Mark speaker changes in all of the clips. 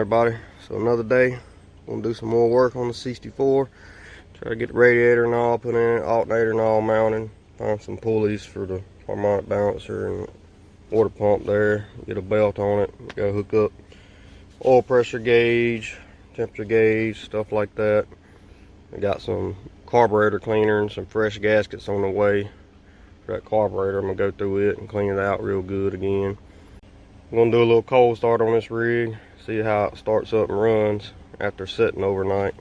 Speaker 1: everybody. So another day, gonna do some more work on the 64. Try to get the radiator and all put in, alternator and all mounted. Find some pulleys for the harmonic balancer and water pump there. Get a belt on it. Gotta hook up oil pressure gauge, temperature gauge, stuff like that. I got some carburetor cleaner and some fresh gaskets on the way for that carburetor. I'm gonna go through it and clean it out real good again. I'm gonna do a little cold start on this rig, see how it starts up and runs after sitting overnight.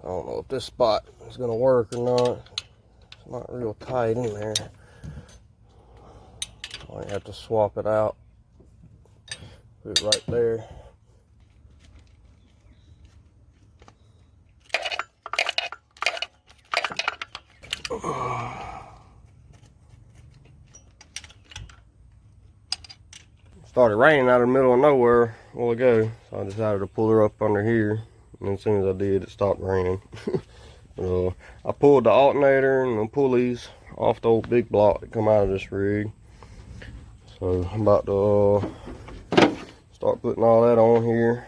Speaker 1: I don't know if this spot is gonna work or not. It's not real tight in there. I might have to swap it out. Put it right there. Started raining out of the middle of nowhere a while ago, so I decided to pull her up under here. And as soon as I did, it stopped raining. I pulled the alternator and the pulleys off the old big block that come out of this rig. So I'm about to start putting all that on here.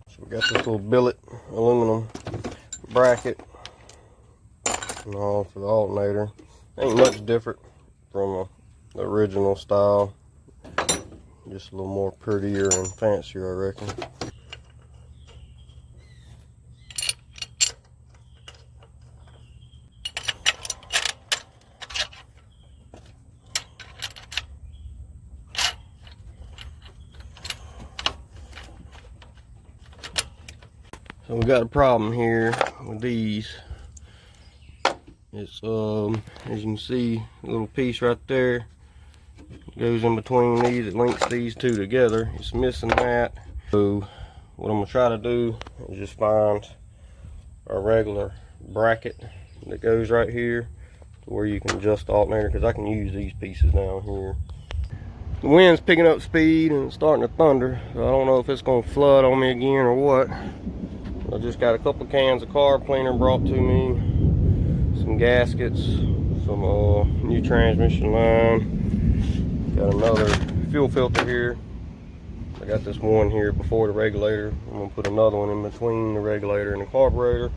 Speaker 1: So we got this little billet aluminum bracket and all for the alternator. Ain't much different from the original style, just a little more prettier and fancier, I reckon. So we got a problem here with these. It's as you can see, a little piece right there goes in between these. It links these two together. It's missing that. So what I'm gonna try to do is just find a regular bracket that goes right here to where you can adjust the alternator, because I can use these pieces down here. The wind's picking up speed and it's starting to thunder, so I don't know if it's gonna flood on me again or what. I just got a couple cans of carb cleaner brought to me, some gaskets, some new transmission line. Got another fuel filter here. I got this one here before the regulator. I'm gonna put another one in between the regulator and the carburetor.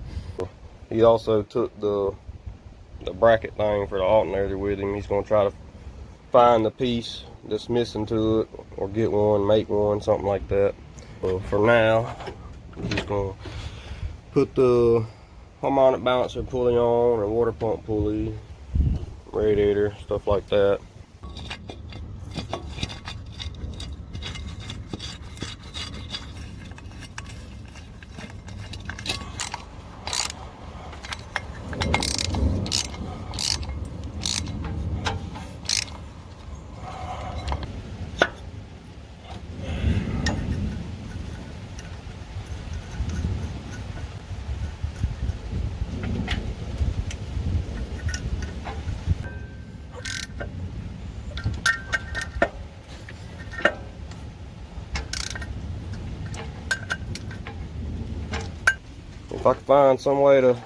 Speaker 1: He also took the bracket thing for the alternator with him. He's gonna try to find the piece that's missing to it, or get one, make one, something like that. So for now, I'm just gonna put the harmonic balancer pulley on, and water pump pulley, radiator, stuff like that. If I can find some way to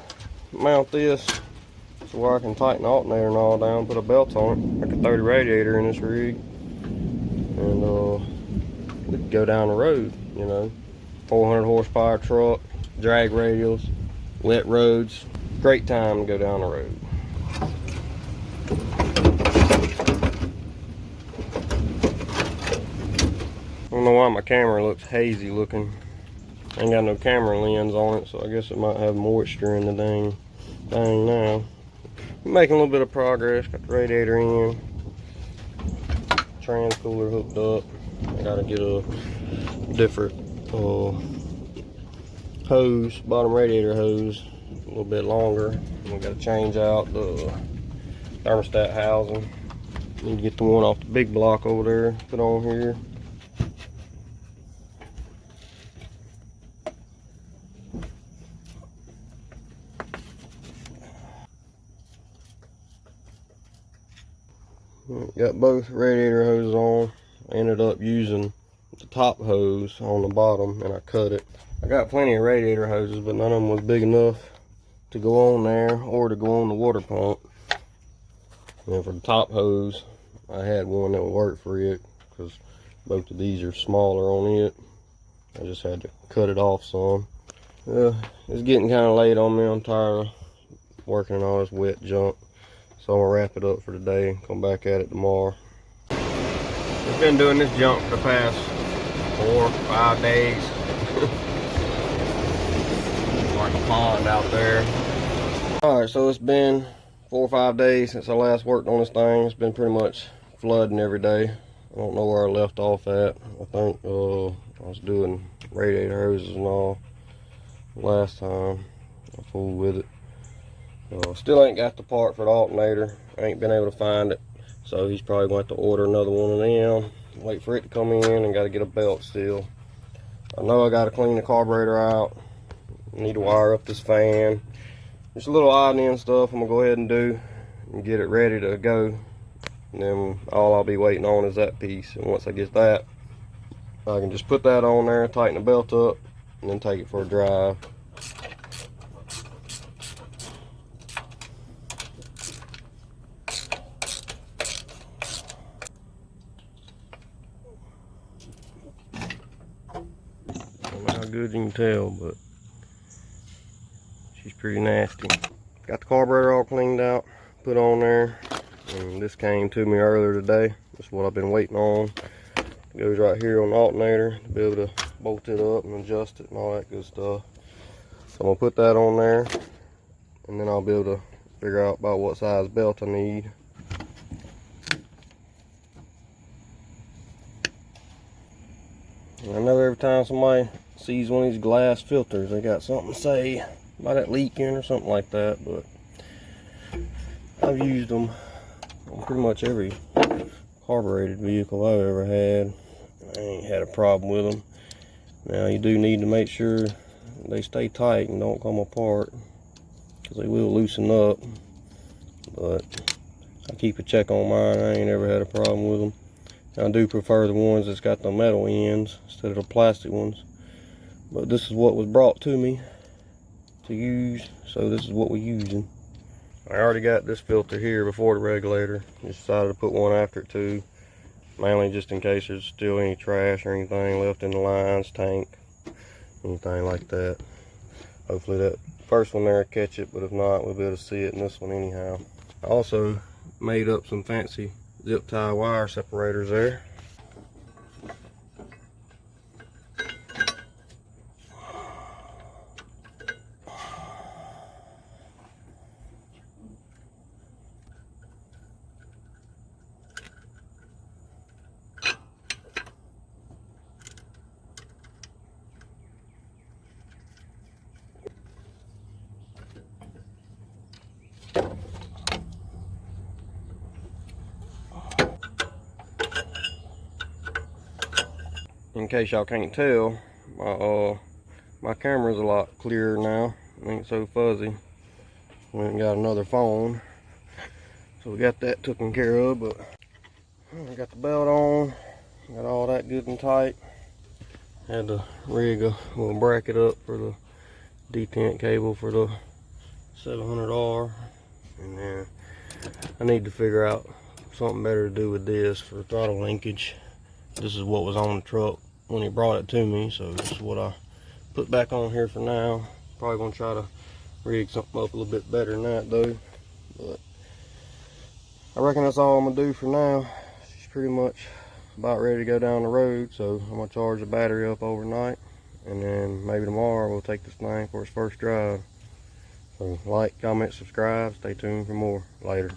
Speaker 1: mount this so where I can tighten the alternator and all down, put a belt on it, like a 30 radiator in this rig, and we can go down the road, you know. 400 horsepower truck, drag radials, wet roads, great time to go down the road. I don't know why my camera looks hazy looking. Ain't got no camera lens on it, so I guess it might have moisture in the dang thing now. Making a little bit of progress. Got the radiator in, trans cooler hooked up. I gotta get a different hose, bottom radiator hose, a little bit longer. And we gotta change out the thermostat housing. Need to get the one off the big block over there, put on here. Got both radiator hoses on. I ended up using the top hose on the bottom and I cut it. I got plenty of radiator hoses, but none of them was big enough to go on there or to go on the water pump. And for the top hose, I had one that would work for it because both of these are smaller on it. I just had to cut it off some. It's getting kind of late on me. I'm tired of working on all this wet junk. So I'm gonna wrap it up for today and come back at it tomorrow. I've been doing this junk for the past 4 or 5 days. Like a pond out there. Alright, so it's been 4 or 5 days since I last worked on this thing. It's been pretty much flooding every day. I don't know where I left off at. I think I was doing radiator hoses and all last time. I fooled with it. Still ain't got the part for the alternator. I ain't been able to find it. So he's probably going to have to order another one of them. Wait for it to come in and got to get a belt still. I know I got to clean the carburetor out. Need to wire up this fan. Just a little odd end stuff I'm going to go ahead and do and get it ready to go. And then all I'll be waiting on is that piece. And once I get that, I can just put that on there, tighten the belt up, and then take it for a drive. How good you can tell, but she's pretty nasty. Got the carburetor all cleaned out, put on there, and this came to me earlier today. This is what I've been waiting on. It goes right here on the alternator to be able to bolt it up and adjust it and all that good stuff. So I'm gonna put that on there, and then I'll be able to figure out about what size belt I need. And I know every time somebody sees one of these glass filters, they got something to say about it leaking or something like that, but I've used them on pretty much every carbureted vehicle I've ever had. I ain't had a problem with them. Now you do need to make sure they stay tight and don't come apart, because they will loosen up, but I keep a check on mine. I ain't ever had a problem with them. I do prefer the ones that's got the metal ends instead of the plastic ones. But this is what was brought to me to use, so this is what we're using. I already got this filter here before the regulator. Just decided to put one after it too. Mainly just in case there's still any trash or anything left in the lines, tank, anything like that. Hopefully that first one there will catch it, but if not, we'll be able to see it in this one anyhow. I also made up some fancy zip tie wire separators there. In case y'all can't tell, my camera's a lot clearer now. It ain't so fuzzy. We ain't got another phone, so we got that taken care of. But I got the belt on, got all that good and tight. Had to rig a little bracket up for the detent cable for the 700R, and then I need to figure out something better to do with this for throttle linkage. This is what was on the truck when he brought it to me, so this is what I put back on here for now. Probably gonna try to rig something up a little bit better than that though, but I reckon that's all I'm gonna do for now. She's pretty much about ready to go down the road, so I'm gonna charge the battery up overnight, and then maybe tomorrow we'll take this thing for its first drive. So like, comment, subscribe, stay tuned for more later.